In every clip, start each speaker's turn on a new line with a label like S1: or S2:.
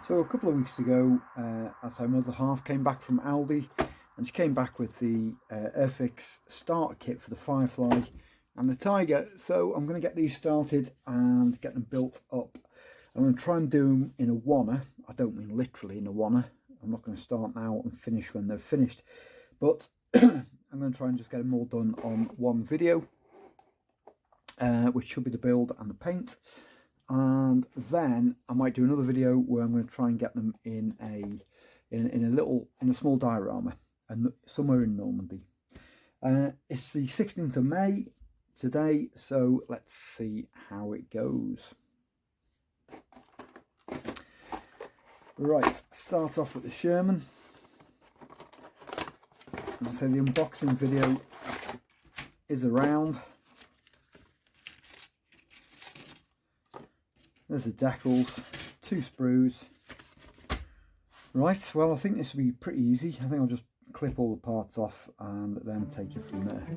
S1: So a couple of weeks ago, as my other half came back from Aldi, and she came back with the Airfix starter kit for the Firefly and the Tiger. So I'm going to get these started and get them built up. I'm going to try and do them in a oneer. I don't mean literally in a oneer. I'm not going to start now and finish when they're finished, but I'm going to try and just get them all done on one video, which should be the build and the paint. And then I might do another video where I'm going to try and get them in a small diorama and somewhere in Normandy. It's the 16th of May today, so let's see how it goes. Right, start off with the Sherman. And so the unboxing video is around. There's the decals, 2 sprues. Right, well I think this will be pretty easy. I think I'll just clip all the parts off and then take it from there.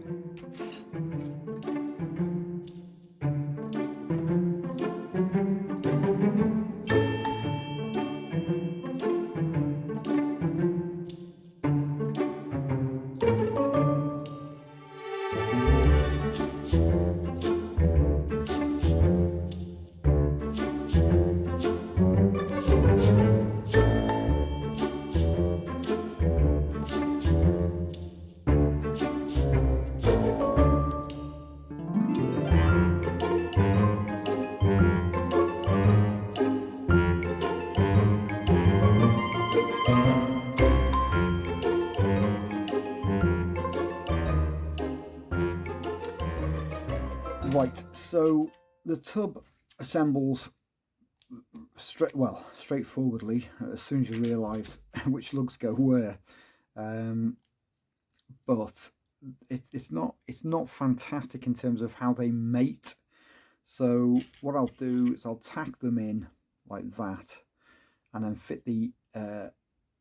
S1: Right, so the tub assembles straightforwardly as soon as you realise which lugs go where, but it's not fantastic in terms of how they mate. So what I'll do is I'll tack them in like that, and then fit the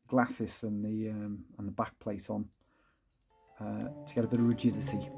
S1: glacis and the back plate on to get a bit of rigidity.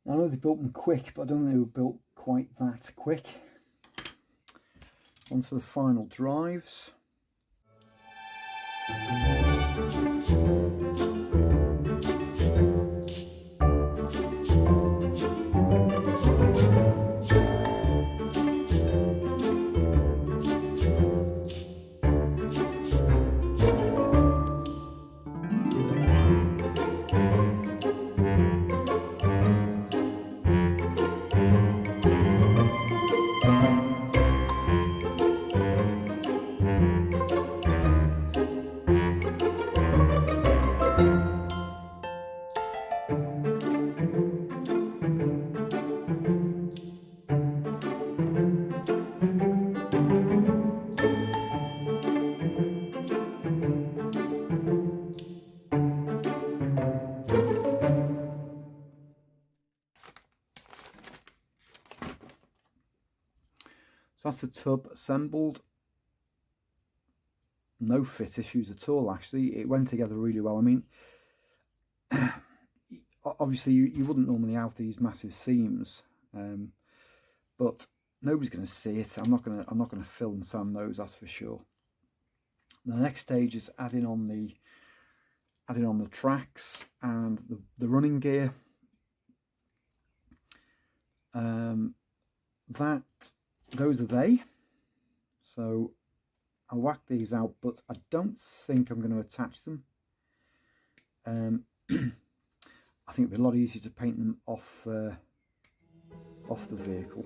S1: I know they built them quick, but I don't think they were built quite that quick. Onto the final drives. So that's the tub assembled. No fit issues at all, actually. It went together really well. I mean, obviously you wouldn't normally have these massive seams, but nobody's going to see it. I'm not going to fill and sand those, that's for sure. The next stage is adding on the tracks and the running gear. Those are they. So I'll whack these out, but I don't think I'm going to attach them. I think it'd be a lot easier to paint them off the vehicle.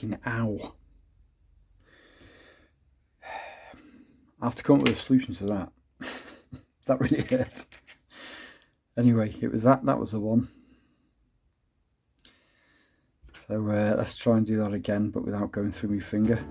S1: Fucking ow. I have to come up with a solution to that. That really hurt. Anyway, it was that was the one. So let's try and do that again, but without going through my finger.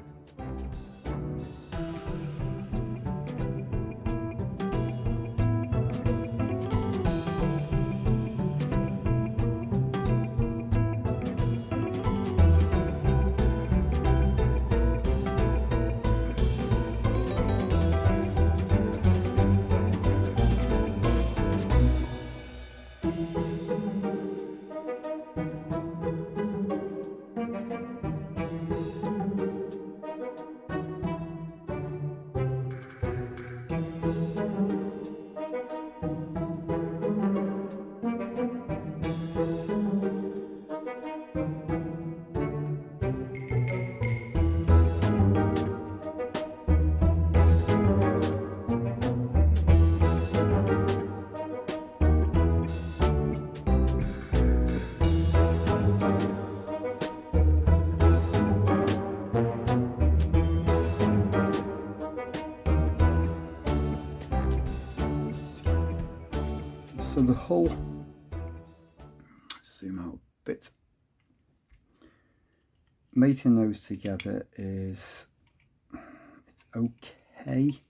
S1: So the hull, zoom out a bit, mating those together it's okay.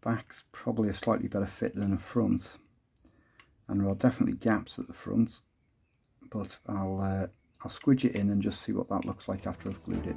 S1: Back's probably a slightly better fit than the front, and there are definitely gaps at the front, but I'll squidge it in and just see what that looks like after I've glued it.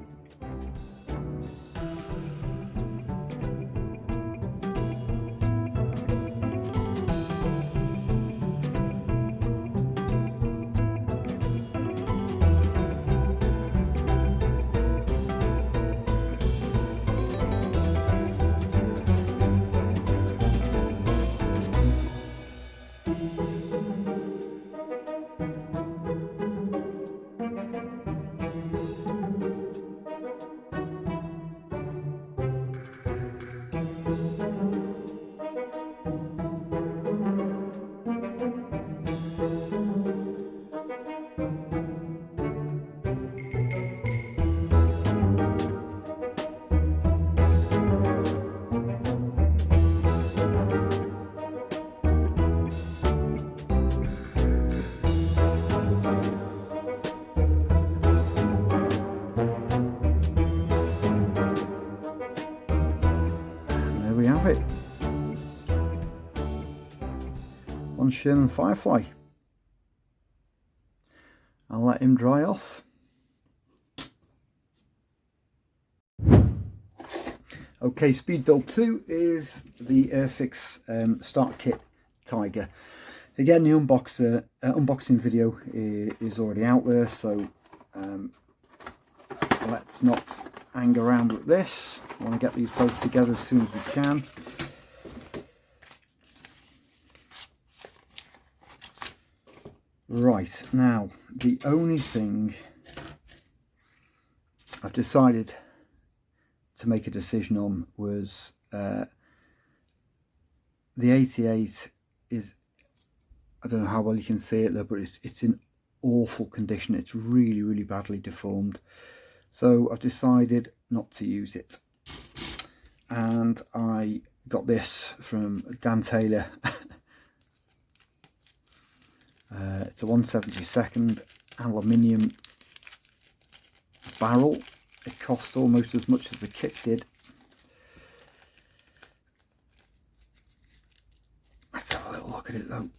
S1: We have it on Sherman Firefly. I'll let him dry off. Okay, speed build 2 is the Airfix start kit Tiger. Again, the unboxing video is already out there, so let's not hang around with this. I want to get these both together as soon as we can. Right, now the only thing I've decided to make a decision on was the 88 is, I don't know how well you can see it there, but it's in awful condition. It's really, really badly deformed. So I've decided not to use it. And I got this from Dan Taylor. It's a 1/72 aluminium barrel. It costs almost as much as the kit did. Let's have a little look at it though.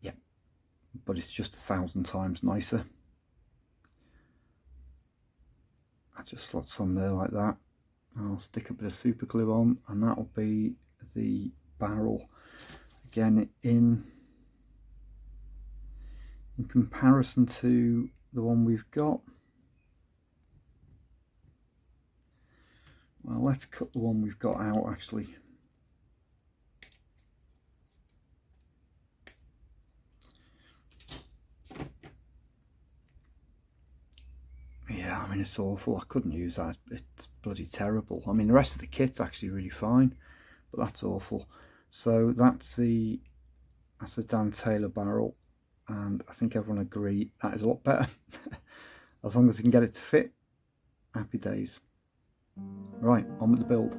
S1: Yeah, but it's just 1,000 times nicer. I just slots on there like that. I'll stick a bit of super glue on, and that'll be the barrel. Again, in comparison to the one we've got, well, let's cut the one we've got out actually. Yeah, I mean, it's awful. I couldn't use that. It's bloody terrible. I mean, the rest of the kit's actually really fine, but that's awful. So that's the Dan Taylor barrel, and I think everyone agree that is a lot better. As long as you can get it to fit, happy days. Right, on with the build.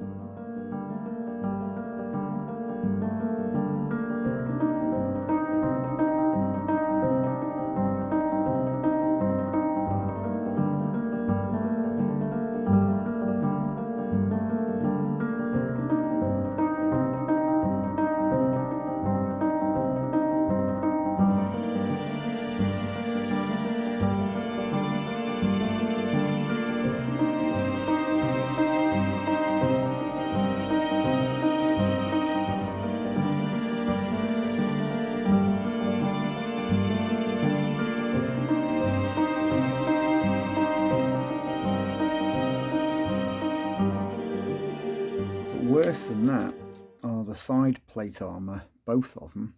S1: Worse than that are the side plate armour, both of them.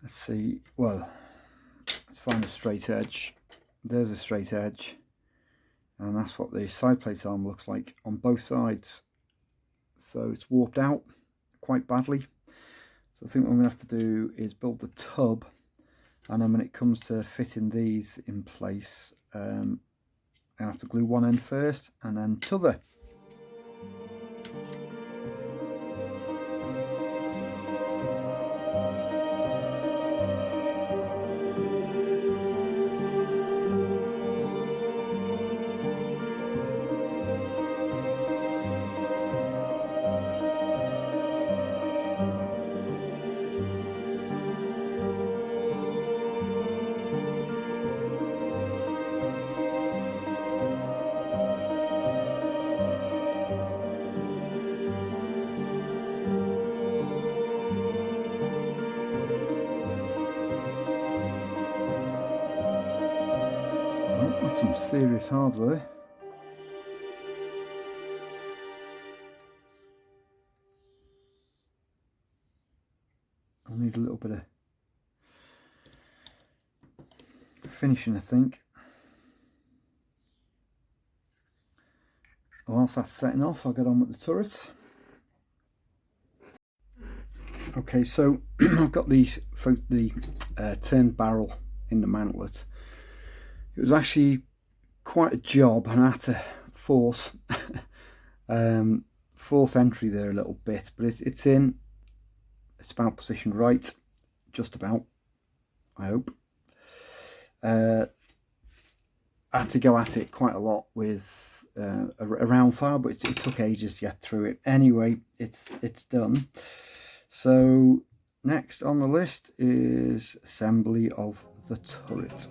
S1: Let's see, well, let's find a straight edge. There's a straight edge, and that's what the side plate armour looks like on both sides. So it's warped out quite badly. So I think what I'm going to have to do is build the tub, and then when it comes to fitting these in place, I have to glue one end first and then t'other. That's some serious hardware. I'll need a little bit of finishing, I think. Whilst that's setting off, I'll get on with the turret. Okay, so I've got the turned barrel in the mantlet. It was actually quite a job, and I had to force entry there a little bit, but it's in. It's about positioned right, just about, I hope. I had to go at it quite a lot with a round file, but it took ages to get through it. Anyway, it's done. So next on the list is assembly of the turret.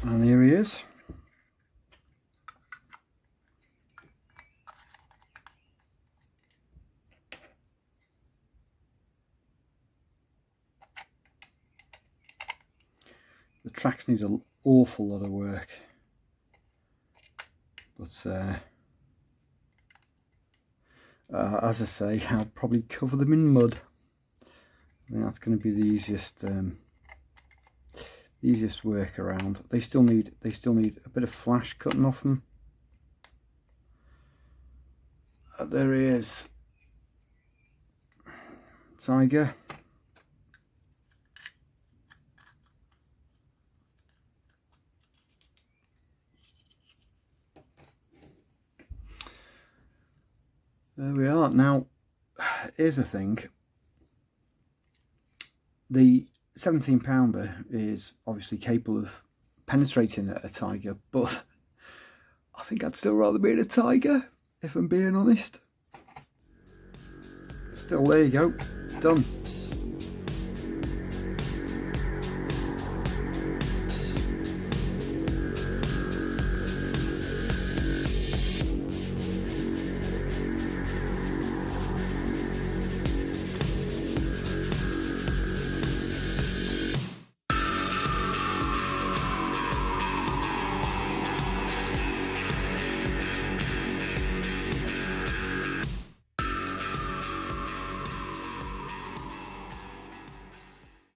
S1: And here he is. The tracks need an awful lot of work, but as I say, I'll probably cover them in mud. I think that's going to be the easiest work around. They still need a bit of flash cutting off them. There he is, Tiger. There we are. Now, here's the thing. The 17-pounder is obviously capable of penetrating a tiger, but I think I'd still rather be in a tiger, if I'm being honest. Still, there you go. Done.